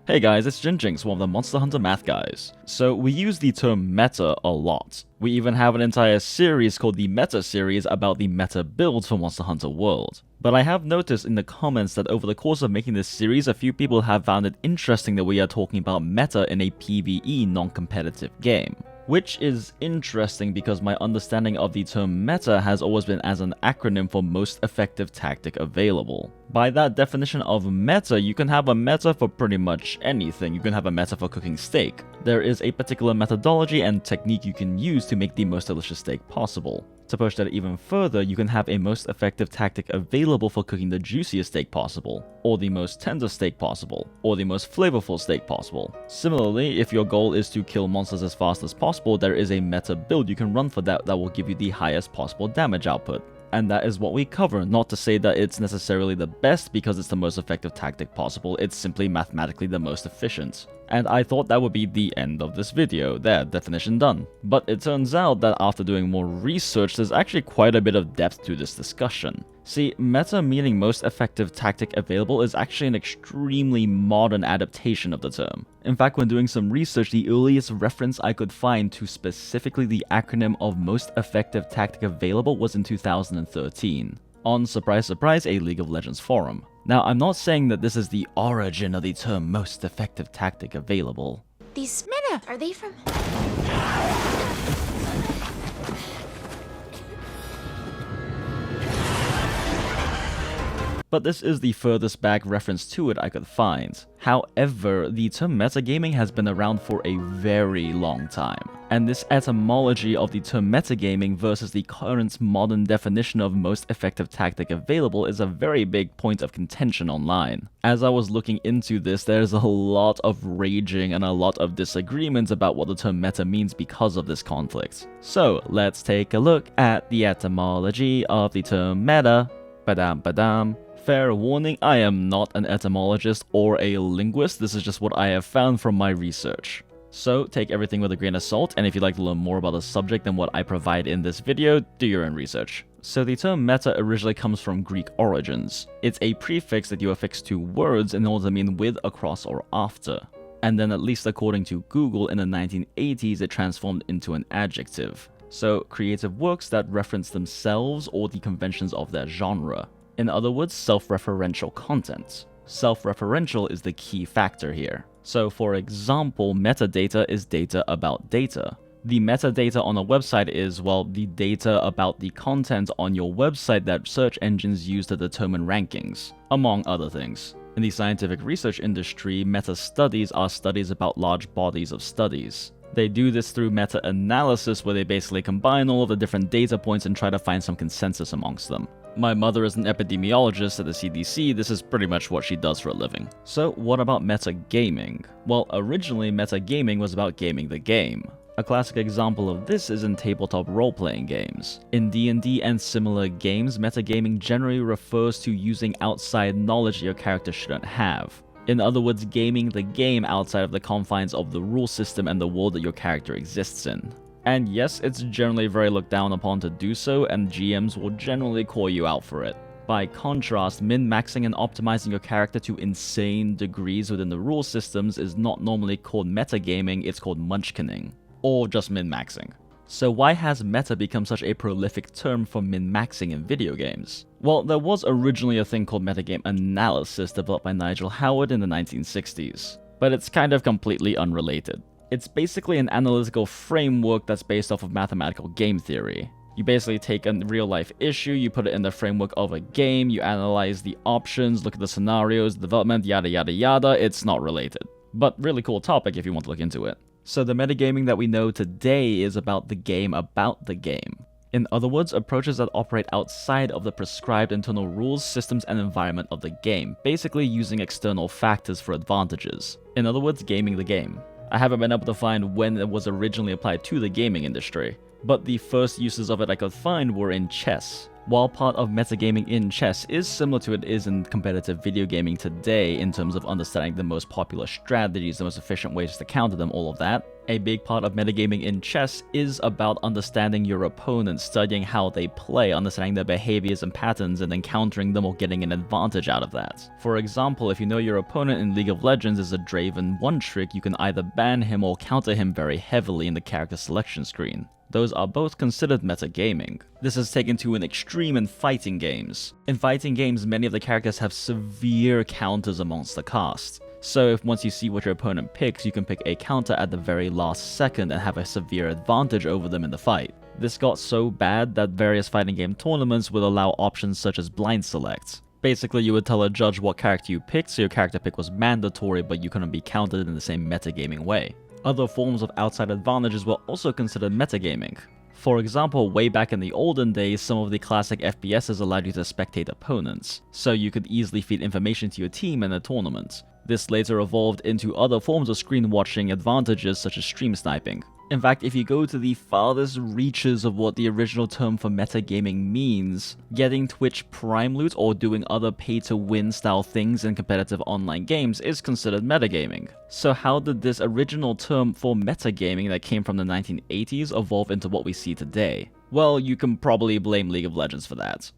Hey guys, it's JinJinx, one of the Monster Hunter math guys. So we use the term meta a lot. We even have an entire series called the Meta series about the meta builds for Monster Hunter World. But I have noticed in the comments that over the course of making this series, a few people have found it interesting that we are talking about meta in a PvE non-competitive game. Which is interesting because my understanding of the term meta has always been as an acronym for most effective tactic available. By that definition of meta, you can have a meta for pretty much anything. You can have a meta for cooking steak. There is a particular methodology and technique you can use to make the most delicious steak possible. To push that even further, you can have a most effective tactic available for cooking the juiciest steak possible, or the most tender steak possible, or the most flavorful steak possible. Similarly, if your goal is to kill monsters as fast as possible, there is a meta build you can run for that will give you the highest possible damage output. And that is what we cover, not to say that it's necessarily the best because it's the most effective tactic possible, it's simply mathematically the most efficient. And I thought that would be the end of this video. There, definition done. But it turns out that after doing more research, there's actually quite a bit of depth to this discussion. See, meta meaning most effective tactic available is actually an extremely modern adaptation of the term. In fact, when doing some research, the earliest reference I could find to specifically the acronym of most effective tactic available was in 2013. On, surprise surprise, a League of Legends forum. Now, I'm not saying that this is the origin of the term most effective tactic available. These meta, are they from... But this is the furthest back reference to it I could find. However, the term metagaming has been around for a very long time. And this etymology of the term metagaming versus the current modern definition of most effective tactic available is a very big point of contention online. As I was looking into this, there's a lot of raging and a lot of disagreements about what the term meta means because of this conflict. So let's take a look at the etymology of the term meta. Badam badam. Fair warning, I am not an etymologist or a linguist, this is just what I have found from my research. So take everything with a grain of salt, and if you'd like to learn more about the subject than what I provide in this video, do your own research. So the term meta originally comes from Greek origins. It's a prefix that you affix to words in order to mean with, across, or after. And then at least according to Google, in the 1980s it transformed into an adjective. So creative works that reference themselves or the conventions of their genre. In other words, self-referential content. Self-referential is the key factor here. So for example, metadata is data about data. The metadata on a website is, well, the data about the content on your website that search engines use to determine rankings, among other things. In the scientific research industry, meta-studies are studies about large bodies of studies. They do this through meta-analysis, where they basically combine all of the different data points and try to find some consensus amongst them. My mother is an epidemiologist at the CDC, this is pretty much what she does for a living. So what about metagaming? Well, originally metagaming was about gaming the game. A classic example of this is in tabletop role-playing games. In D&D and similar games, metagaming generally refers to using outside knowledge your character shouldn't have. In other words, gaming the game outside of the confines of the rule system and the world that your character exists in. And yes, it's generally very looked down upon to do so, and GMs will generally call you out for it. By contrast, min-maxing and optimizing your character to insane degrees within the rule systems is not normally called metagaming, it's called munchkining. Or just min-maxing. So why has meta become such a prolific term for min-maxing in video games? Well, there was originally a thing called metagame analysis developed by Nigel Howard in the 1960s, but it's kind of completely unrelated. It's basically an analytical framework that's based off of mathematical game theory. You basically take a real-life issue, you put it in the framework of a game, you analyze the options, look at the scenarios, development, yada yada yada. It's not related. But really cool topic if you want to look into it. So the metagaming that we know today is about the game about the game. In other words, approaches that operate outside of the prescribed internal rules, systems, and environment of the game, basically using external factors for advantages. In other words, gaming the game. I haven't been able to find when it was originally applied to the gaming industry, but the first uses of it I could find were in chess. While part of metagaming in chess is similar to it is in competitive video gaming today in terms of understanding the most popular strategies, the most efficient ways to counter them, all of that, a big part of metagaming in chess is about understanding your opponent, studying how they play, understanding their behaviors and patterns, and then countering them or getting an advantage out of that. For example, if you know your opponent in League of Legends is a Draven one-trick, you can either ban him or counter him very heavily in the character selection screen. Those are both considered metagaming. This is taken to an extreme in fighting games. In fighting games, many of the characters have severe counters amongst the cast. So if once you see what your opponent picks, you can pick a counter at the very last second and have a severe advantage over them in the fight. This got so bad that various fighting game tournaments would allow options such as blind select. Basically, you would tell a judge what character you picked, so your character pick was mandatory, but you couldn't be countered in the same metagaming way. Other forms of outside advantages were also considered metagaming. For example, way back in the olden days, some of the classic FPSs allowed you to spectate opponents, so you could easily feed information to your team in a tournament. This later evolved into other forms of screen watching advantages such as stream sniping. In fact, if you go to the farthest reaches of what the original term for metagaming means, getting Twitch Prime loot or doing other pay-to-win style things in competitive online games is considered metagaming. So how did this original term for metagaming that came from the 1980s evolve into what we see today? Well, you can probably blame League of Legends for that.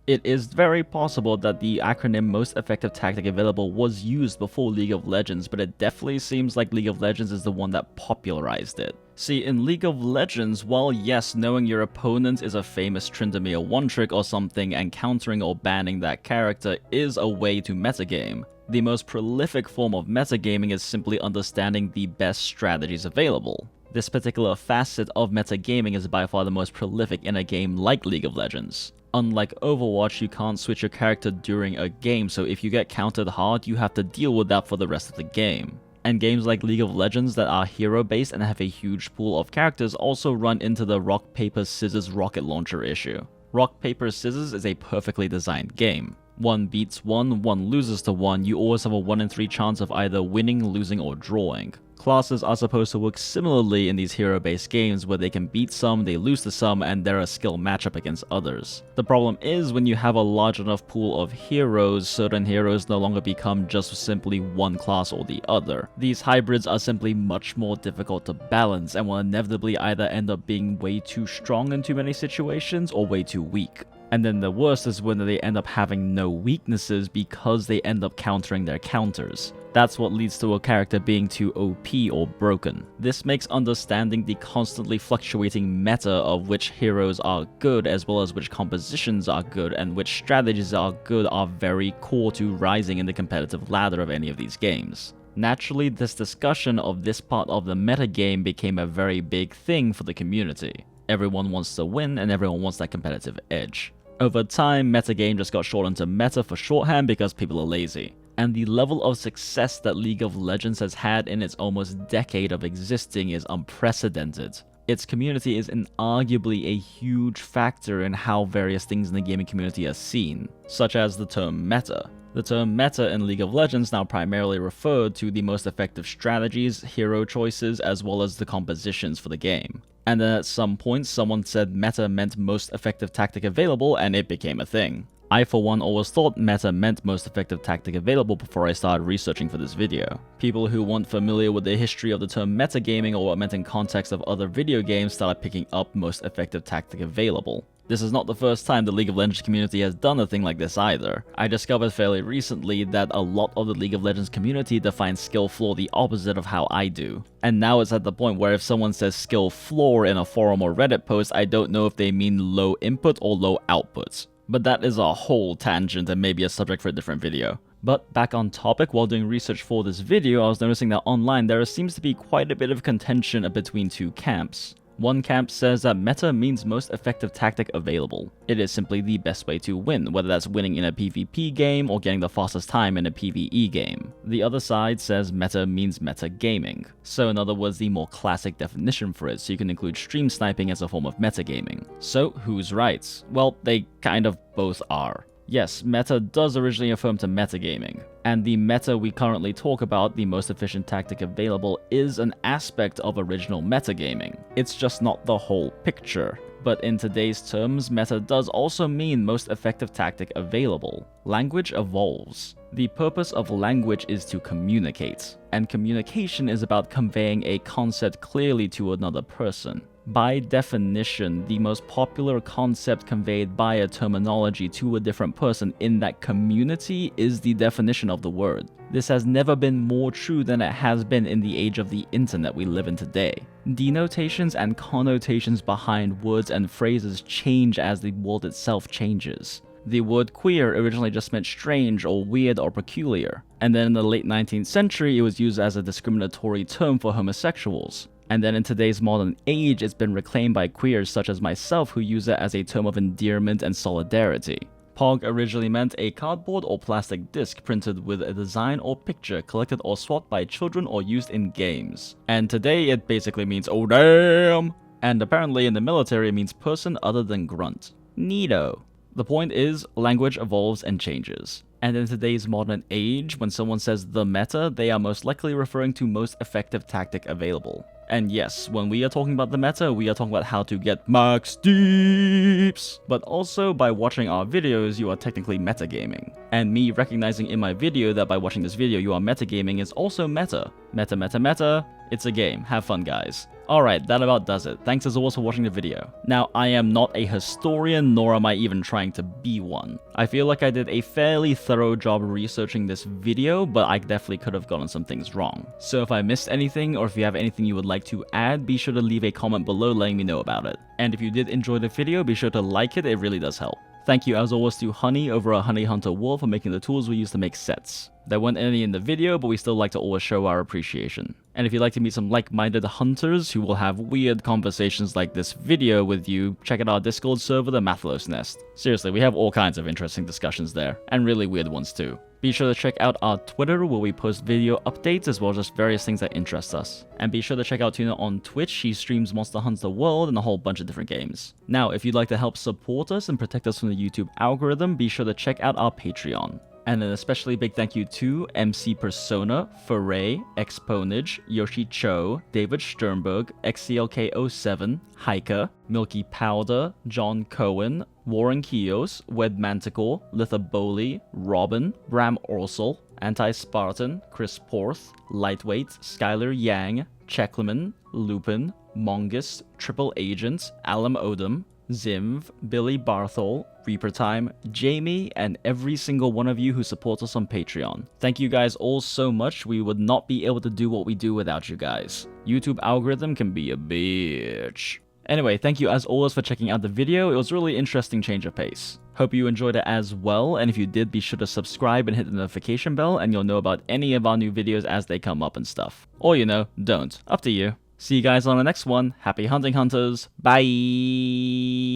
It is very possible that the acronym Most Effective Tactic Available was used before League of Legends, but it definitely seems like League of Legends is the one that popularized it. See, in League of Legends, while yes, knowing your opponent is a famous Tryndamere one-trick or something and countering or banning that character is a way to metagame, the most prolific form of metagaming is simply understanding the best strategies available. This particular facet of metagaming is by far the most prolific in a game like League of Legends. Unlike Overwatch, you can't switch your character during a game, so if you get countered hard, you have to deal with that for the rest of the game. And games like League of Legends that are hero-based and have a huge pool of characters also run into the rock, paper, scissors rocket launcher issue. Rock, paper, scissors is a perfectly designed game. One beats one loses to one, you always have a 1 in 3 chance of either winning, losing, or drawing. Classes are supposed to work similarly in these hero-based games where they can beat some, they lose to some, and they're a skill matchup against others. The problem is when you have a large enough pool of heroes, certain heroes no longer become just simply one class or the other. These hybrids are simply much more difficult to balance and will inevitably either end up being way too strong in too many situations or way too weak. And then the worst is when they end up having no weaknesses because they end up countering their counters. That's what leads to a character being too OP or broken. This makes understanding the constantly fluctuating meta of which heroes are good as well as which compositions are good and which strategies are good are very core to rising in the competitive ladder of any of these games. Naturally, this discussion of this part of the metagame became a very big thing for the community. Everyone wants to win and everyone wants that competitive edge. Over time, metagame just got shortened to meta for shorthand because people are lazy. And the level of success that League of Legends has had in its almost decade of existing is unprecedented. Its community is inarguably a huge factor in how various things in the gaming community are seen, such as the term meta. The term meta in League of Legends now primarily referred to the most effective strategies, hero choices, as well as the compositions for the game. And then at some point someone said meta meant most effective tactic available and it became a thing. I for one always thought meta meant most effective tactic available before I started researching for this video. People who weren't familiar with the history of the term metagaming or what it meant in context of other video games started picking up most effective tactic available. This is not the first time the League of Legends community has done a thing like this either. I discovered fairly recently that a lot of the League of Legends community defines skill floor the opposite of how I do. And now it's at the point where if someone says skill floor in a forum or Reddit post, I don't know if they mean low input or low output. But that is a whole tangent and maybe a subject for a different video. But back on topic, while doing research for this video, I was noticing that online there seems to be quite a bit of contention between two camps. One camp says that meta means most effective tactic available. It is simply the best way to win, whether that's winning in a PvP game or getting the fastest time in a PvE game. The other side says meta means metagaming. So in other words, the more classic definition for it, so you can include stream sniping as a form of metagaming. So who's right? Well, they kind of both are. Yes, meta does originally affirm to metagaming, and the meta we currently talk about, the most efficient tactic available, is an aspect of original metagaming. It's just not the whole picture. But in today's terms, meta does also mean most effective tactic available. Language evolves. The purpose of language is to communicate, and communication is about conveying a concept clearly to another person. By definition, the most popular concept conveyed by a terminology to a different person in that community is the definition of the word. This has never been more true than it has been in the age of the internet we live in today. Denotations and connotations behind words and phrases change as the world itself changes. The word queer originally just meant strange or weird or peculiar, and then in the late 19th century it was used as a discriminatory term for homosexuals. And then in today's modern age, it's been reclaimed by queers such as myself who use it as a term of endearment and solidarity. Pog originally meant a cardboard or plastic disc printed with a design or picture collected or swapped by children or used in games. And today it basically means oh damn! And apparently in the military it means person other than grunt. Neato. The point is, language evolves and changes. And in today's modern age, when someone says the meta, they are most likely referring to most effective tactic available. And yes, when we are talking about the meta, we are talking about how to get max deeps. But also, by watching our videos, you are technically metagaming. And me recognizing in my video that by watching this video you are metagaming is also meta. Meta. It's a game. Have fun, guys. Alright, that about does it. Thanks as always for watching the video. Now, I am not a historian, nor am I even trying to be one. I feel like I did a fairly thorough job researching this video, but I definitely could have gotten some things wrong. So if I missed anything, or if you have anything you would like to add, be sure to leave a comment below letting me know about it. And if you did enjoy the video, be sure to like it really does help. Thank you as always to Honey over at Honey Hunter World for making the tools we use to make sets. There weren't any in the video, but we still like to always show our appreciation. And if you'd like to meet some like-minded hunters who will have weird conversations like this video with you, check out our Discord server, the Mathlos Nest. Seriously, we have all kinds of interesting discussions there, and really weird ones too. Be sure to check out our Twitter where we post video updates as well as just various things that interest us. And be sure to check out Tuna on Twitch, he streams Monster Hunter World and a whole bunch of different games. Now, if you'd like to help support us and protect us from the YouTube algorithm, be sure to check out our Patreon. And an especially big thank you to MC Persona, Foray, Exponage, Yoshi Cho, David Sternberg, XCLK07, Hiker, Milky Powder, John Cohen, Warren Kios, Wed Manticore, Litha Bowley, Robin, Bram Orsel, Anti-Spartan, Chris Porth, Lightweight, Skylar Yang, Checkleman, Lupin, Mongus, Triple Agent, Alam Odom, Zimv, Billy Barthol, Reaper Time, Jamie, and every single one of you who supports us on Patreon. Thank you guys all so much. We would not be able to do what we do without you guys. YouTube algorithm can be a bitch. Anyway, thank you as always for checking out the video. It was a really interesting change of pace. Hope you enjoyed it as well, and if you did, be sure to subscribe and hit the notification bell, and you'll know about any of our new videos as they come up and stuff. Or, you know, don't. Up to you. See you guys on the next one. Happy hunting, hunters. Bye!